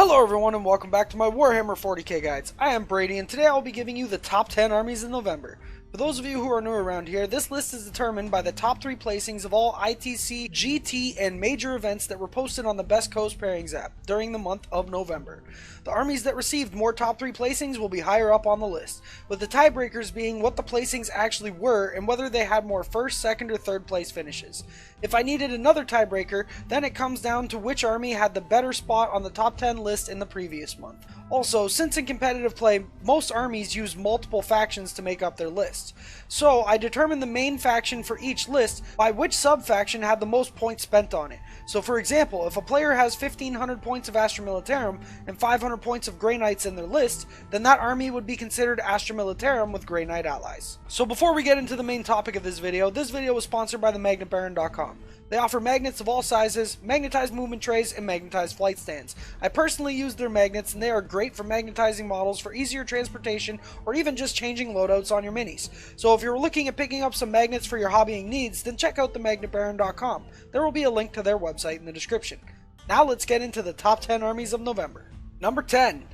Hello everyone and welcome back to my Warhammer 40k guides. I am Brady and today I'll be giving you the top 10 armies in November. For those of you who are new around here, this list is determined by the top 3 placings of all ITC, GT, and major events that were posted on the Best Coast Pairings app during the month of November. The armies that received more top 3 placings will be higher up on the list, with the tiebreakers being what the placings actually were and whether they had more first, second, or third place finishes. If I needed another tiebreaker, then it comes down to which army had the better spot on the top 10 list in the previous month. Also, since in competitive play, most armies use multiple factions to make up their lists. So, I determined the main faction for each list by which sub-faction had the most points spent on it. So for example, if a player has 1500 points of Astra Militarum and 500 points of Grey Knights in their list, then that army would be considered Astra Militarum with Grey Knight allies. So before we get into the main topic of this video was sponsored by theMagnetBaron.com. They offer magnets of all sizes, magnetized movement trays, and magnetized flight stands. I personally use their magnets and they are great for magnetizing models for easier transportation or even just changing loadouts on your minis. So if you're looking at picking up some magnets for your hobbying needs, then check out theMagnetBaron.com. There will be a link to their website in the description. Now let's get into the top 10 armies of November. Number 10.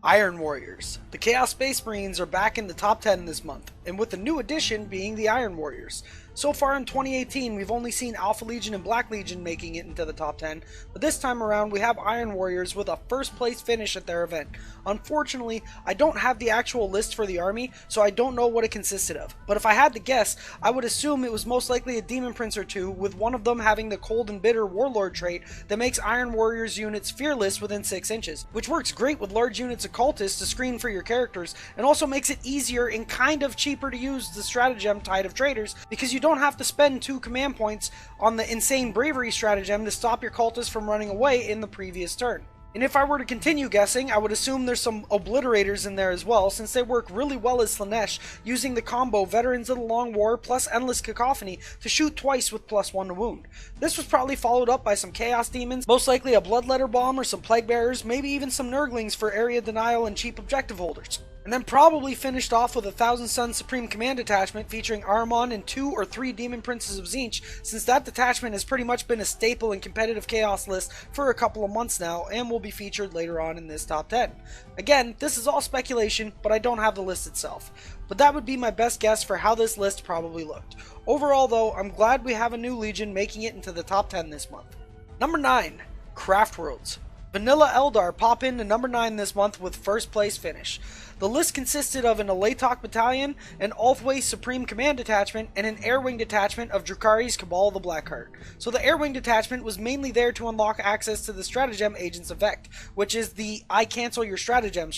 Iron Warriors. The Chaos Space Marines are back in the top 10 this month, and with the new addition being the Iron Warriors. So far in 2018, we've only seen Alpha Legion and Black Legion making it into the top 10, but this time around we have Iron Warriors with a first place finish at their event. Unfortunately, I don't have the actual list for the army, so I don't know what it consisted of, but if I had to guess, I would assume it was most likely a Demon Prince or two, with one of them having the Cold and Bitter Warlord trait that makes Iron Warriors units fearless within 6 inches, which works great with large units of cultists to screen for your characters, and also makes it easier and kind of cheaper to use the stratagem Tide of Traitors, because you don't have to spend 2 command points on the Insane Bravery stratagem to stop your cultists from running away in the previous turn. And if I were to continue guessing, I would assume there's some Obliterators in there as well, since they work really well as Slanesh, using the combo Veterans of the Long War plus Endless Cacophony to shoot twice with +1 to wound. This was probably followed up by some Chaos Demons, most likely a Bloodletter Bomb or some Plague Bearers, maybe even some Nurglings for area denial and cheap objective holders. And then probably finished off with a Thousand Suns Supreme Command detachment featuring Ahriman and 2 or 3 Demon Princes of Tzeentch, since that detachment has pretty much been a staple in competitive Chaos lists for a couple of months now and will be featured later on in this top 10. Again, this is all speculation, but I don't have the list itself. But that would be my best guess for how this list probably looked. Overall though, I'm glad we have a new Legion making it into the top 10 this month. Number 9. Craft Worlds. Vanilla Eldar pop into number 9 this month with first place finish. The list consisted of an Elatok Battalion, an Ulthway Supreme Command detachment, and an Air Wing detachment of Drukhari's Cabal of the Blackheart. So the Air Wing detachment was mainly there to unlock access to the stratagem Agents of Vect, which is the I cancel your stratagem,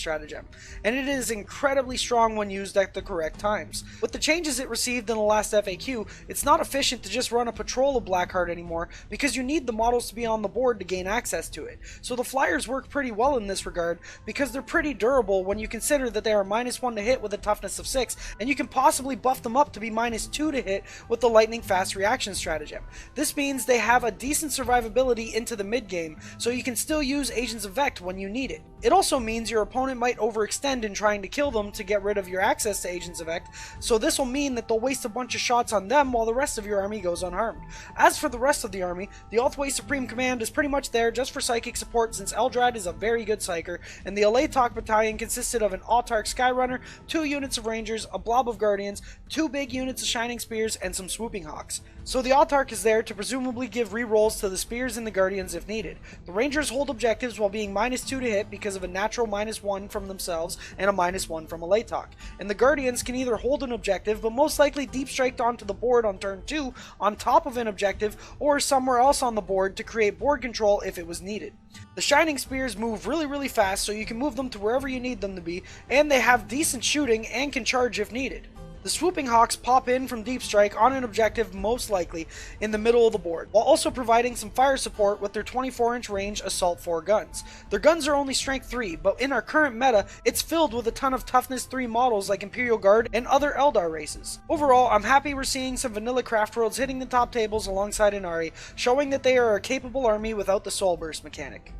and it is incredibly strong when used at the correct times. With the changes it received in the last FAQ, it's not efficient to just run a patrol of Blackheart anymore, because you need the models to be on the board to gain access to it. So the flyers work pretty well in this regard, because they're pretty durable when you consider that they are -1 to hit with a toughness of 6, and you can possibly buff them up to be -2 to hit with the lightning fast reaction stratagem. This means they have a decent survivability into the mid game, so you can still use Agents of Vect when you need it. It also means your opponent might overextend in trying to kill them to get rid of your access to Agents of Vect, so this will mean that they'll waste a bunch of shots on them while the rest of your army goes unharmed. As for the rest of the army, the Ulthway Supreme Command is pretty much there just for psychic support, since Eldrad is a very good psyker, and the Elatok Battalion consisted of an Autarch Skyrunner, 2 units of Rangers, a blob of Guardians, 2 big units of Shining Spears, and some Swooping Hawks. So the Autarch is there to presumably give rerolls to the Spears and the Guardians if needed. The Rangers hold objectives while being -2 to hit because of a natural -1 from themselves and a -1 from Elatok. And the Guardians can either hold an objective, but most likely deep strike onto the board on turn 2 on top of an objective, or somewhere else on the board to create board control if it was needed. The Shining Spears move really fast, so you can move them to wherever you need them to be, and they have decent shooting and can charge if needed. The Swooping Hawks pop in from Deep Strike on an objective, most likely in the middle of the board, while also providing some fire support with their 24-inch range Assault 4 guns. Their guns are only Strength 3, but in our current meta, it's filled with a ton of Toughness 3 models like Imperial Guard and other Eldar races. Overall, I'm happy we're seeing some vanilla Craft Worlds hitting the top tables alongside Inari, showing that they are a capable army without the Soul Burst mechanic.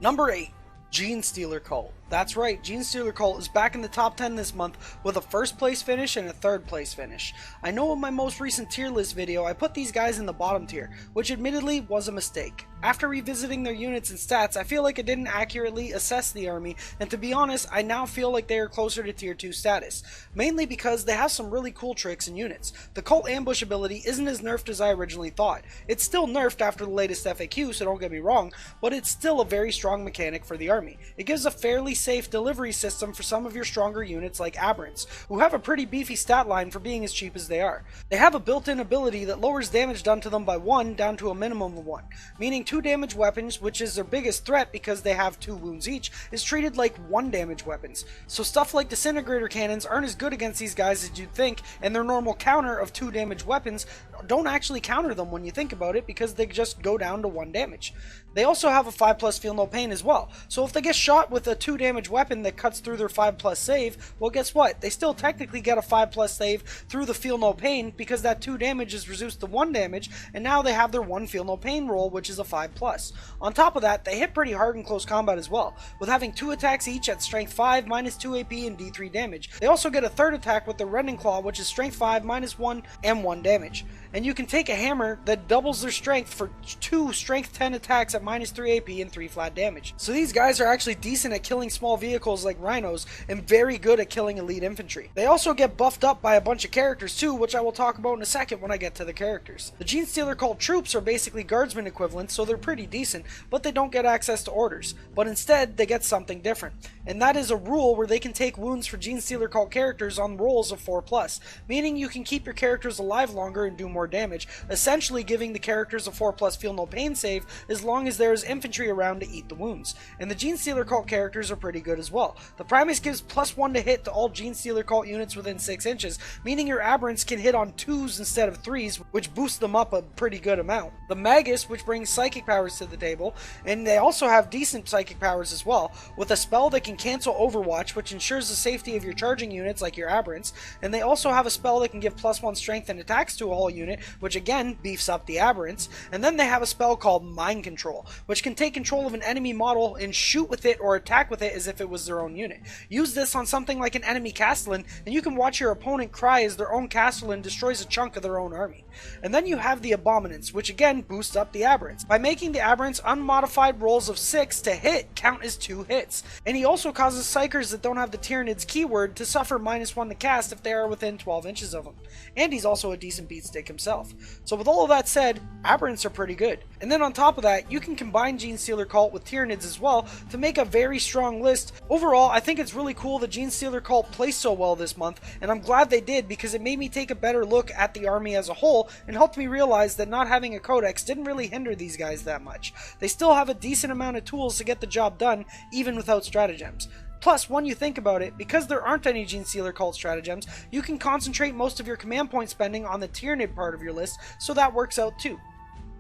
Number 8. Genestealer Cult. That's right, Genestealer Cult is back in the top 10 this month with a first place finish and a third place finish. I know in my most recent tier list video I put these guys in the bottom tier, which admittedly was a mistake. After revisiting their units and stats, I feel like I didn't accurately assess the army, and to be honest, I now feel like they are closer to tier 2 status, mainly because they have some really cool tricks and units. The cult ambush ability isn't as nerfed as I originally thought. It's still nerfed after the latest FAQ, so don't get me wrong, but it's still a very strong mechanic for the army. It gives a fairly safe delivery system for some of your stronger units like Aberrants, who have a pretty beefy stat line for being as cheap as they are. They have a built-in ability that lowers damage done to them by 1 down to a minimum of 1, meaning 2 damage weapons, which is their biggest threat because they have 2 wounds each, is treated like 1 damage weapons. So stuff like disintegrator cannons aren't as good against these guys as you'd think, and their normal counter of 2 damage weapons don't actually counter them when you think about it, because they just go down to 1 damage. They also have a 5+ feel no pain as well, so if they get shot with a 2 damage weapon that cuts through their 5+ save, well guess what, they still technically get a 5+ save through the feel no pain, because that 2 damage is reduced to 1 damage, and now they have their 1 feel no pain roll, which is a 5+. On top of that, they hit pretty hard in close combat as well, with having 2 attacks each at strength 5, -2 AP and D3 damage. They also get a 3rd attack with the rending claw, which is strength 5, -1 and 1 damage. And you can take a hammer that doubles their strength for 2 strength 10 attacks at -3 AP and 3 flat damage. So these guys are actually decent at killing small vehicles like rhinos, and very good at killing elite infantry. They also get buffed up by a bunch of characters too, which I will talk about in a second when I get to the characters. The Genestealer cult troops are basically guardsmen equivalents, so they're pretty decent, but they don't get access to orders. But instead, they get something different, and that is a rule where they can take wounds for Genestealer cult characters on rolls of 4+, meaning you can keep your characters alive longer and do more damage, essentially giving the characters a 4+ feel no pain save as long as there is infantry around to eat the wounds. And the Genestealer cult characters are pretty good as well. The Primus gives +1 to hit to all Genestealer cult units within 6 inches, meaning your Aberrants can hit on 2s instead of 3s, which boosts them up a pretty good amount. The Magus, which brings psychic powers to the table, and they also have decent psychic powers as well, with a spell that can cancel Overwatch, which ensures the safety of your charging units like your Aberrants, and they also have a spell that can give +1 strength and attacks to a whole unit, which again beefs up the Aberrants, and then they have a spell called Mind Control, which can take control of an enemy model and shoot with it or attack with it as if it was their own unit. Use this on something like an enemy Castellan, and you can watch your opponent cry as their own Castellan destroys a chunk of their own army. And then you have the Abominants, which again boosts up the Aberrants, by making the Aberrants unmodified rolls of 6 to hit count as 2 hits. And he also causes Psykers that don't have the Tyranids keyword to suffer -1 to cast if they are within 12 inches of him. And he's also a decent beatstick himself. So with all of that said, Aberrants are pretty good. And then on top of that, you can combine Genestealer Cult with Tyranids as well to make a very strong list. Overall, I think it's really cool that Genestealer Cult plays so well this month, and I'm glad they did, because it made me take a better look at the army as a whole and helped me realize that not having a codex didn't really hinder these guys that much. They still have a decent amount of tools to get the job done, even without stratagems. Plus, when you think about it, because there aren't any Genestealer Cult stratagems, you can concentrate most of your command point spending on the Tyranid part of your list, so that works out too.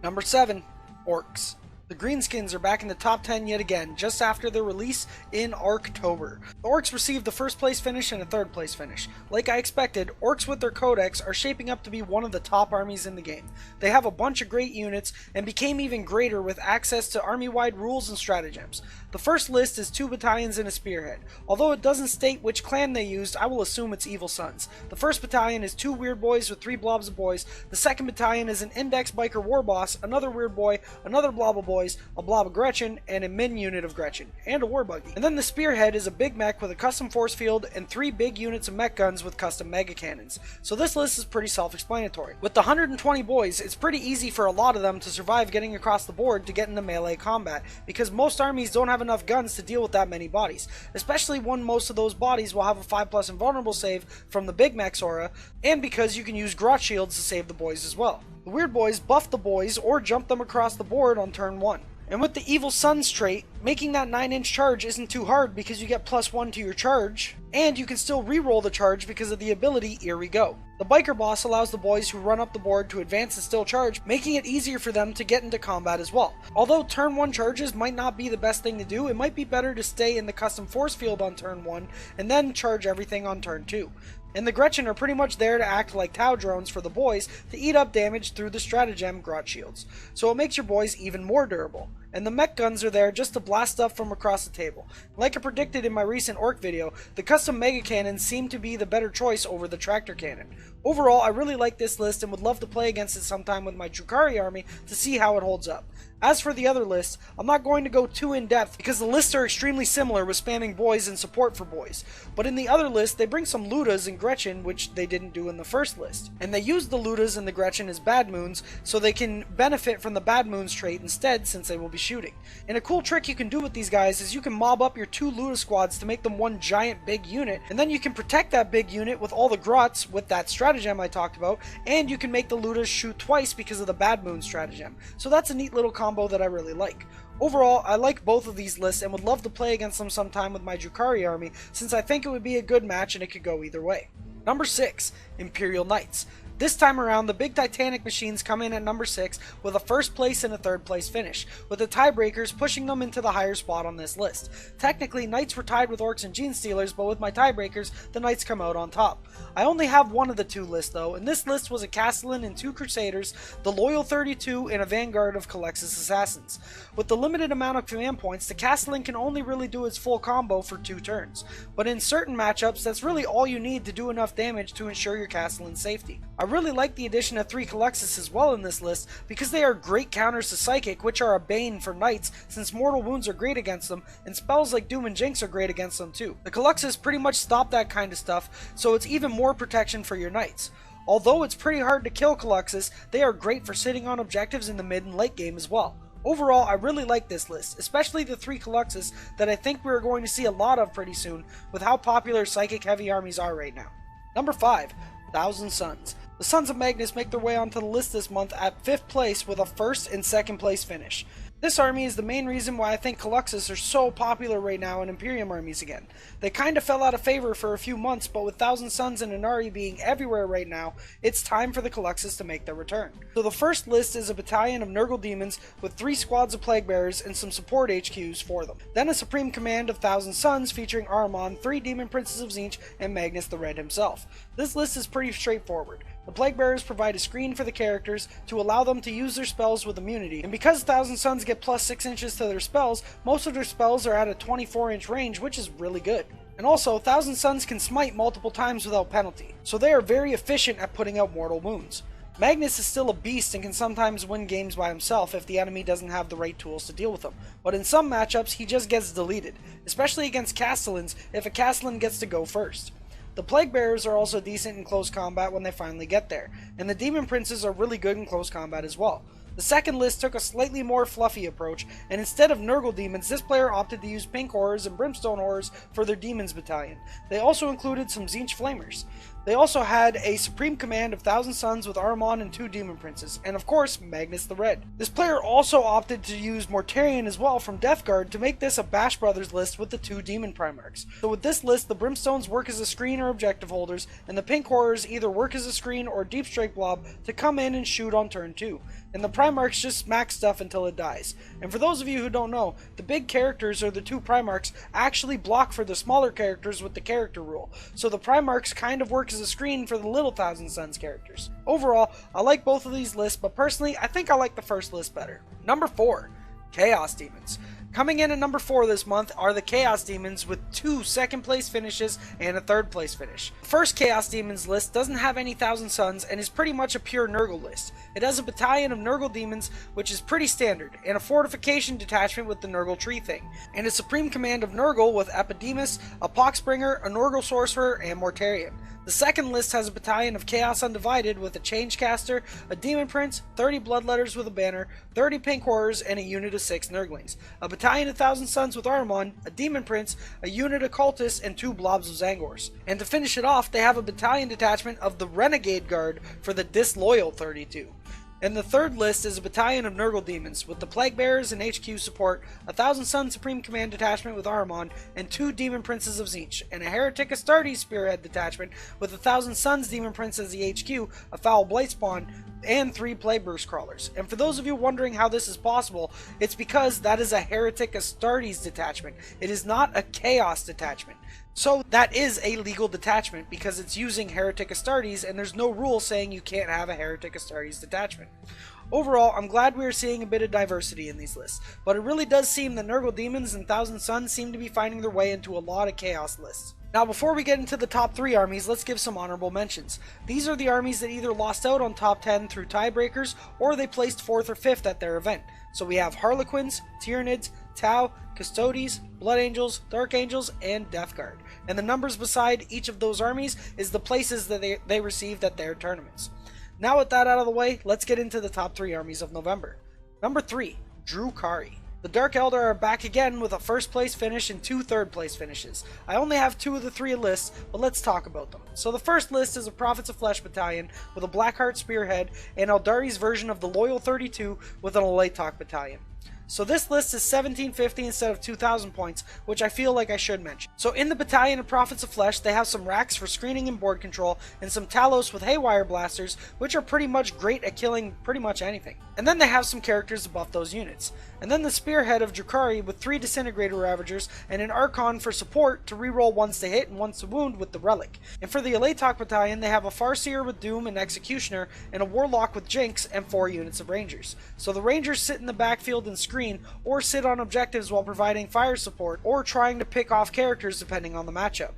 Number 7. Orcs. The Greenskins are back in the top 10 yet again, just after their release in October. The Orcs received the 1st place finish and a 3rd place finish. Like I expected, Orcs with their codex are shaping up to be one of the top armies in the game. They have a bunch of great units, and became even greater with access to army-wide rules and stratagems. The first list is 2 battalions and a spearhead. Although it doesn't state which clan they used, I will assume it's Evil Sons. The 1st battalion is 2 weird boys with 3 blobs of boys. The 2nd battalion is an index biker war boss, another weird boy, another blob of boys, a blob of Gretchen, and a min unit of Gretchen, and a war buggy. And then the spearhead is a big mech with a custom force field and 3 big units of mech guns with custom mega cannons. So this list is pretty self-explanatory. With the 120 boys, it's pretty easy for a lot of them to survive getting across the board to get into melee combat, because most armies don't have enough guns to deal with that many bodies, especially when most of those bodies will have a 5+ invulnerable save from the big mech's aura, and because you can use grot shields to save the boys as well. The weird boys buff the boys or jump them across the board on turn 1. And with the Evil Sons trait, making that 9-inch charge isn't too hard because you get +1 to your charge, and you can still reroll the charge because of the ability Here We Go. The biker boss allows the boys who run up the board to advance and still charge, making it easier for them to get into combat as well. Although turn 1 charges might not be the best thing to do, it might be better to stay in the custom force field on turn 1 and then charge everything on turn 2. And the Gretchen are pretty much there to act like Tau drones for the boys to eat up damage through the stratagem Grot Shields, so it makes your boys even more durable. and the mech guns are there just to blast stuff from across the table. Like I predicted in my recent Orc video, the custom mega cannons seem to be the better choice over the tractor cannon. Overall, I really like this list and would love to play against it sometime with my Drukhari army to see how it holds up. As for the other lists, I'm not going to go too in depth because the lists are extremely similar with spamming boys and support for boys. But in the other list, they bring some Ludas and Gretchen, which they didn't do in the first list. And they use the Ludas and the Gretchen as bad moons, so they can benefit from the bad moons trait instead since they will be shooting. And a cool trick you can do with these guys is you can mob up your 2 Luda squads to make them one giant big unit, and then you can protect that big unit with all the Grots with that stratagem I talked about, and you can make the Ludas shoot twice because of the bad moon stratagem. So that's a neat little combo that I really like. Overall, I like both of these lists and would love to play against them sometime with my Drukhari army since I think it would be a good match and it could go either way. Number 6, Imperial Knights. This time around, the big Titanic machines come in at number 6 with a first place and a third place finish, with the tiebreakers pushing them into the higher spot on this list. Technically, Knights were tied with Orcs and Gene Stealers, but with my tiebreakers, the Knights come out on top. I only have one of the 2 lists though, and this list was a Castellan and 2 Crusaders, the Loyal 32, and a Vanguard of Calexis Assassins. With the limited amount of command points, the Castellan can only really do its full combo for 2 turns, but in certain matchups, that's really all you need to do enough damage to ensure your Castellan's safety. I really like the addition of 3 Calexis as well in this list because they are great counters to Psychic, which are a bane for Knights since mortal wounds are great against them, and spells like Doom and Jinx are great against them too. The Calexis pretty much stop that kind of stuff, so it's even more protection for your Knights. Although it's pretty hard to kill Calexis, they are great for sitting on objectives in the mid and late game as well. Overall, I really like this list, especially the 3 Calexis that I think we're going to see a lot of pretty soon with how popular Psychic heavy armies are right now. Number 5, Thousand Suns. The Sons of Magnus make their way onto the list this month at 5th place with a 1st and 2nd place finish. This army is the main reason why I think Calexis are so popular right now in Imperium armies again. They kinda fell out of favor for a few months, but with Thousand Suns and Inari being everywhere right now, it's time for the Calexis to make their return. So the first list is a battalion of Nurgle demons with 3 squads of Plague Bearers and some support HQs for them. Then a supreme command of Thousand Suns featuring Ahriman, 3 Demon Princes of Tzeentch, and Magnus the Red himself. This list is pretty straightforward. The Plague Bearers provide a screen for the characters to allow them to use their spells with immunity, and because Thousand Suns get plus 6 inches to their spells, most of their spells are at a 24-inch range, which is really good. And also, Thousand Suns can smite multiple times without penalty, so they are very efficient at putting out mortal wounds. Magnus is still a beast and can sometimes win games by himself if the enemy doesn't have the right tools to deal with him, but in some matchups he just gets deleted, especially against Castellans if a Castellan gets to go first. The Plague Bearers are also decent in close combat when they finally get there, and the Demon Princes are really good in close combat as well. The second list took a slightly more fluffy approach, and instead of Nurgle Demons, this player opted to use Pink Horrors and Brimstone Horrors for their Demons battalion. They also included some Tzeentch Flamers. They also had a supreme command of Thousand Suns with Ahriman and 2 Demon Princes, and of course, Magnus the Red. This player also opted to use Mortarion as well from Death Guard to make this a Bash Brothers list with the 2 Demon Primarchs. So with this list, the Brimstones work as a screen or objective holders, and the Pink Horrors either work as a screen or Deep Strike Blob to come in and shoot on turn 2. And the Primarchs just smack stuff until it dies. And for those of you who don't know, the big characters or the 2 Primarchs actually block for the smaller characters with the character rule. So the Primarchs kind of work as a screen for the little Thousand Suns characters. Overall, I like both of these lists, but personally, I think I like the first list better. Number 4, Chaos Demons. Coming in at number 4 this month are the Chaos Demons with 2 second place finishes and a third place finish. The first Chaos Demons list doesn't have any Thousand Suns and is pretty much a pure Nurgle list. It has a battalion of Nurgle Demons, which is pretty standard, and a fortification detachment with the Nurgle Tree thing, and a supreme command of Nurgle with Epidemus, a Poxbringer, a Nurgle Sorcerer, and Mortarion. The second list has a battalion of Chaos Undivided with a Changecaster, a Demon Prince, 30 Bloodletters with a banner, 30 Pink Horrors, and a unit of 6 Nurglings. A battalion of Thousand Suns with Ahriman, a Demon Prince, a unit of Cultists, and 2 blobs of Zangors. And to finish it off, they have a battalion detachment of the Renegade Guard for the Disloyal 32. And the third list is a battalion of Nurgle Demons, with the Plague Bearers and HQ support, a Thousand Sun Supreme Command detachment with Ahriman, and 2 Demon Princes of Tzeentch, and a Heretic Astartes Spearhead detachment with a Thousand Suns Demon Prince as the HQ, a Foul Blightspawn, and 3 Plagueburst Crawlers. And for those of you wondering how this is possible, it's because that is a Heretic Astartes detachment. It is not a Chaos detachment. So that is a legal detachment because it's using Heretic Astartes, and there's no rule saying you can't have a Heretic Astartes detachment. Overall, I'm glad we are seeing a bit of diversity in these lists, but it really does seem that Nurgle Demons and Thousand Suns seem to be finding their way into a lot of Chaos lists. Now before we get into the top 3 armies, let's give some honorable mentions. These are the armies that either lost out on top 10 through tiebreakers, or they placed 4th or 5th at their event. So we have Harlequins, Tyranids, Tau, Custodes, Blood Angels, Dark Angels, and Death Guard. And the numbers beside each of those armies is the places that they received at their tournaments. Now with that out of the way, let's get into the top 3 armies of November. Number 3, Drukhari. The Dark Eldar are back again with a first place finish and 2 third place finishes. I only have 2 of the 3 lists, but let's talk about them. So the first list is a Prophets of Flesh battalion with a Blackheart spearhead and Eldari's version of the Loyal 32 with an Elatok battalion. So this list is 1750 instead of 2000 points, which I feel like I should mention. So in the battalion of Prophets of Flesh, they have some racks for screening and board control, and some Talos with Haywire blasters, which are pretty much great at killing pretty much anything. And then they have some characters to buff those units. And then the Spearhead of Drukhari with 3 Disintegrator Ravagers, and an Archon for support to reroll once to hit and once to wound with the Relic. And for the Elatok battalion, they have a Farseer with Doom and Executioner, and a Warlock with Jinx, and 4 units of Rangers. So the Rangers sit in the backfield and screen, or sit on objectives while providing fire support, or trying to pick off characters depending on the matchup.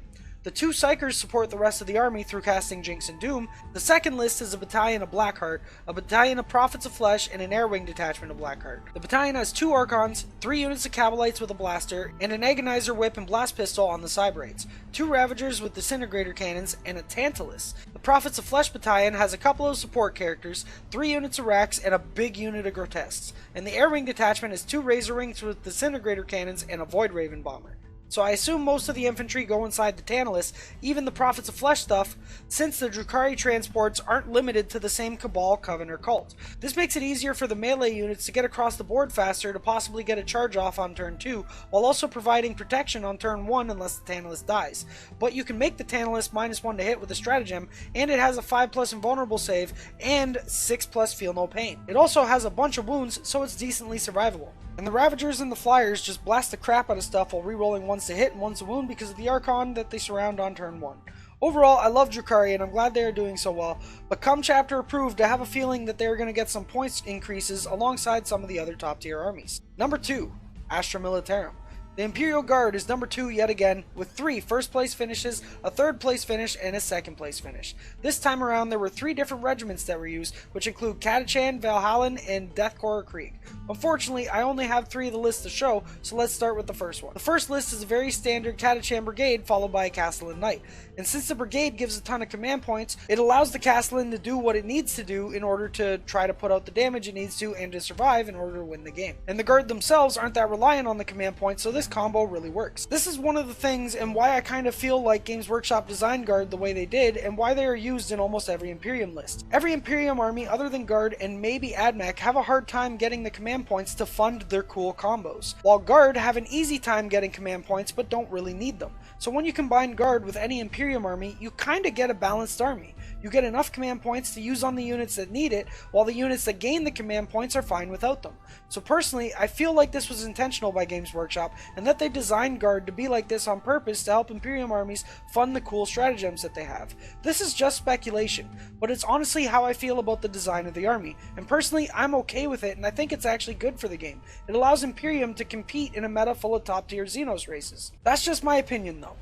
The 2 Psychers support the rest of the army through casting Jinx and Doom. The second list is a battalion of Blackheart, a battalion of Prophets of Flesh, and an Airwing detachment of Blackheart. The battalion has 2 Archons, 3 units of Cabalites with a blaster, and an Agonizer whip and blast pistol on the Cyberites, 2 Ravagers with disintegrator cannons, and a Tantalus. The Prophets of Flesh battalion has a couple of support characters, 3 units of Racks, and a big unit of Grotesques. And the Airwing detachment has 2 Razor Wings with disintegrator cannons and a Void Raven bomber. So I assume most of the infantry go inside the Tantalus, even the Prophets of Flesh stuff, since the Drukhari transports aren't limited to the same Cabal, Coven, or Cult. This makes it easier for the melee units to get across the board faster to possibly get a charge off on turn 2, while also providing protection on turn 1 unless the Tantalus dies. But you can make the Tantalus -1 to hit with a stratagem, and it has a 5+ invulnerable save, and 6+ feel no pain. It also has a bunch of wounds, so it's decently survivable. And the Ravagers and the Flyers just blast the crap out of stuff while rerolling once to hit and once to wound because of the Archon that they surround on turn 1. Overall, I love Drukhari and I'm glad they are doing so well, but come chapter approved, I have a feeling that they are going to get some points increases alongside some of the other top tier armies. Number 2, Astra Militarum. The Imperial Guard is number 2 yet again, with 3 first place finishes, a third place finish, and a second place finish. This time around there were 3 different regiments that were used, which include Catachan, Valhallan, and Deathcore Krieg. Unfortunately, I only have 3 of the list to show, so let's start with the first one. The first list is a very standard Catachan Brigade followed by a Castellan Knight. And since the Brigade gives a ton of command points, it allows the Castellan to do what it needs to do in order to try to put out the damage it needs to and to survive in order to win the game. And the Guard themselves aren't that reliant on the command points, so this combo really works. This is one of the things and why I kind of feel like Games Workshop designed Guard the way they did and why they are used in almost every Imperium list. Every Imperium army other than Guard and maybe AdMech have a hard time getting the command points to fund their cool combos, while Guard have an easy time getting command points but don't really need them. So when you combine Guard with any Imperium army, you kind of get a balanced army. You get enough command points to use on the units that need it, while the units that gain the command points are fine without them. So personally, I feel like this was intentional by Games Workshop, and that they designed Guard to be like this on purpose to help Imperium armies fund the cool stratagems that they have. This is just speculation, but it's honestly how I feel about the design of the army, and personally I'm okay with it and I think it's actually good for the game. It allows Imperium to compete in a meta full of top tier Xenos races. That's just my opinion though.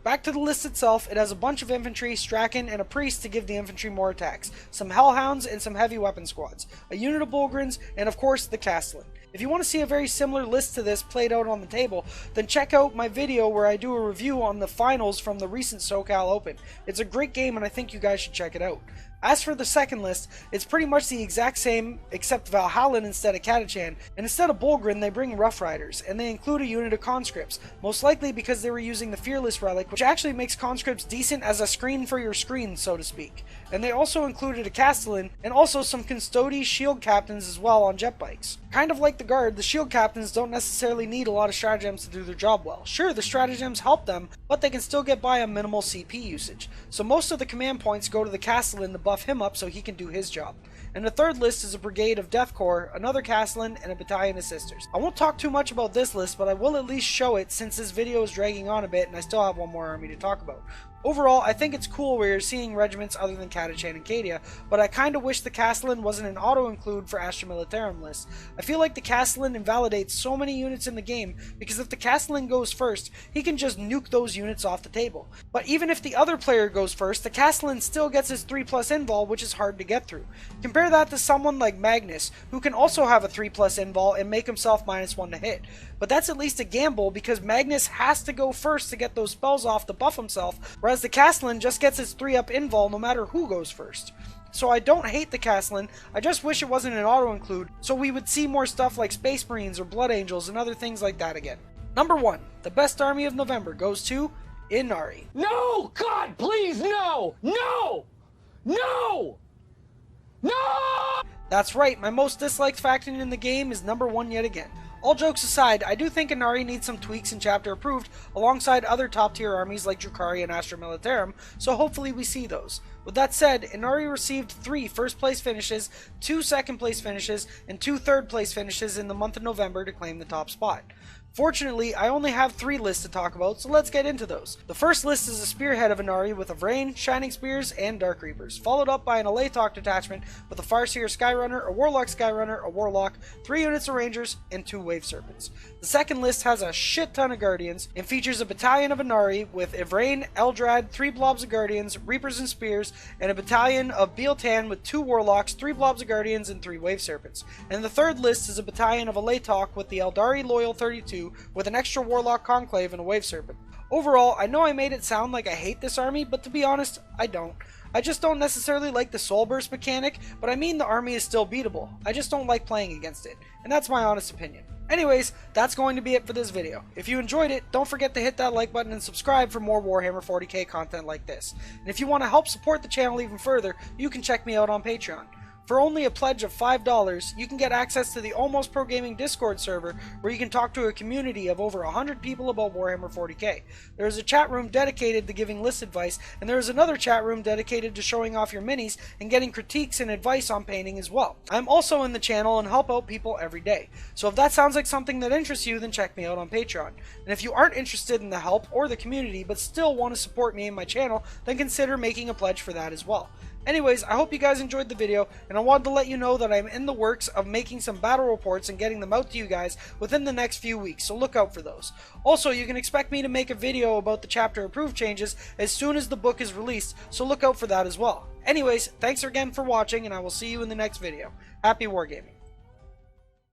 Back to the list itself, it has a bunch of infantry, Strachan, and a priest to give the infantry more attacks, some Hellhounds, and some heavy weapon squads, a unit of Bulgrins, and of course the Castellan. If you want to see a very similar list to this played out on the table, then check out my video where I do a review on the finals from the recent SoCal Open. It's a great game and I think you guys should check it out. As for the second list, it's pretty much the exact same except Valhallan instead of Catachan, and instead of Bulgrin they bring Rough Riders, and they include a unit of conscripts, most likely because they were using the Fearless Relic, which actually makes conscripts decent as a screen for your screen, so to speak. And they also included a Castellan, and also some Custodes shield captains as well on jet bikes. Kind of like the Guard, the shield captains don't necessarily need a lot of stratagems to do their job well. Sure, the stratagems help them, but they can still get by on minimal CP usage. So most of the command points go to the Castellan to buff him up so he can do his job. And the third list is a brigade of Deathcore, another Castellan, and a battalion of Sisters. I won't talk too much about this list, but I will at least show it since this video is dragging on a bit and I still have one more army to talk about. Overall, I think it's cool where you're seeing regiments other than Catachan and Cadia, but I kinda wish the Castellan wasn't an auto-include for Astra Militarum lists. I feel like the Castellan invalidates so many units in the game, because if the Castellan goes first, he can just nuke those units off the table. But even if the other player goes first, the Castellan still gets his 3+ invul, which is hard to get through. Compare that to someone like Magnus, who can also have a 3+ invul and make himself -1 to hit. But that's at least a gamble, because Magnus has to go first to get those spells off to buff himself, whereas the Castellan just gets his 3+ invul no matter who goes first. So I don't hate the Castellan, I just wish it wasn't an auto-include, so we would see more stuff like Space Marines or Blood Angels and other things like that again. Number 1, the best army of November goes to Inari. No! God, please, no! No! No! No! That's right, my most disliked faction in the game is number 1 yet again. All jokes aside, I do think Inari needs some tweaks in chapter approved alongside other top tier armies like Drukhari and Astra Militarum, so hopefully we see those. With that said, Inari received 3 first place finishes, 2 second place finishes, and 2 third place finishes in the month of November to claim the top spot. Fortunately, I only have 3 lists to talk about, so let's get into those. The first list is a spearhead of Inari with a Vrain, Shining Spears, and Dark Reapers, followed up by an Alatok detachment with a Farseer Skyrunner, a Warlock Skyrunner, a Warlock, 3 units of Rangers, and 2 Wave Serpents. The second list has a shit ton of Guardians, and features a battalion of Inari with Ivrain, Eldrad, 3 blobs of Guardians, Reapers and Spears, and a battalion of Bealtan with 2 Warlocks, 3 blobs of Guardians, and 3 Wave Serpents. And the third list is a battalion of Alatok with the Eldari Loyal 32 with an extra Warlock Conclave and a Wave Serpent. Overall, I know I made it sound like I hate this army, but to be honest, I don't. I just don't necessarily like the Soul Burst mechanic, but I mean the army is still beatable. I just don't like playing against it, and that's my honest opinion. Anyways, that's going to be it for this video. If you enjoyed it, don't forget to hit that like button and subscribe for more Warhammer 40k content like this. And if you want to help support the channel even further, you can check me out on Patreon. For only a pledge of $5, you can get access to the Almost Pro Gaming Discord server, where you can talk to a community of over 100 people about Warhammer 40k. There is a chat room dedicated to giving list advice, and there is another chat room dedicated to showing off your minis and getting critiques and advice on painting as well. I'm also in the channel and help out people every day. So if that sounds like something that interests you, then check me out on Patreon. And if you aren't interested in the help or the community, but still want to support me and my channel, then consider making a pledge for that as well. Anyways, I hope you guys enjoyed the video, and I wanted to let you know that I'm in the works of making some battle reports and getting them out to you guys within the next few weeks, so look out for those. Also, you can expect me to make a video about the chapter approved changes as soon as the book is released, so look out for that as well. Anyways, thanks again for watching, and I will see you in the next video. Happy wargaming.